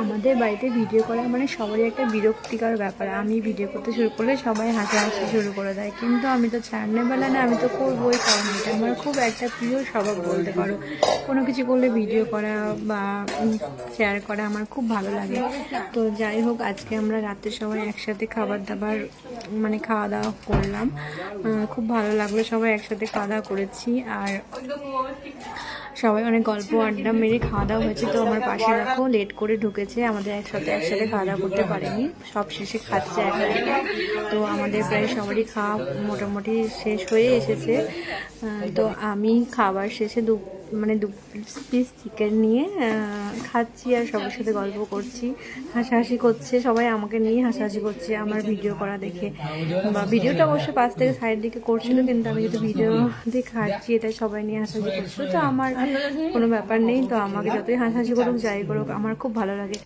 আমাদের বাড়িতে ভিডিও করা মানে সবারই একটা বিরক্তিকর ব্যাপার। আমি ভিডিও করতে শুরু করলে সবাই হাসাহাসি শুরু করে দেয়, কিন্তু আমি তো ছাড়নের বেলা না, আমি তো করবোই, কারণ এটা আমার খুব একটা প্রিয় স্বভাব বলতে পারো। কোনো কিছু করলে ভিডিও করা বা শেয়ার করা আমার খুব ভালো লাগে। তো যাই হোক, আজকে আমরা রাতে সবাই একসাথে খাবার দাবার মানে খাওয়া দাওয়া করলাম, খুব ভালো লাগলো, সবাই একসাথে খাওয়া দাওয়া করেছি। আর সবাই অনেক গল্প আড্ডা মেরে খাওয়া দাওয়া হয়েছে। তো আমার পাশে দেখো লেট করে ঢুকেছে, আমাদের একসাথে খাওয়া দাওয়া করতে পারেনি, সব শেষে খাচ্ছে একা একা। তো আমাদের প্রায় সবারই খাওয়া মোটামুটি শেষ হয়ে এসেছে। তো আমি খাবার শেষে দু পিস চিকেন নিয়ে খাচ্ছি আর সবার সাথে গল্প করছি, হাসাহাসি করছে সবাই, আমাকে নিয়ে হাসাহাসি করছে আমার ভিডিও করা দেখে। বা ভিডিওটা অবশ্য পাশ থেকে সাইড দিকে করছিল, কিন্তু আমি যেহেতু ভিডিও দিয়ে খাচ্ছি এটা সবাই নিয়ে হাসাহাসি করছিল, তো আমার কোনো ব্যাপার নেই। তো আমাকে যতই হাসাহাসি করুক যাই করুক আমার খুব ভালো লাগে।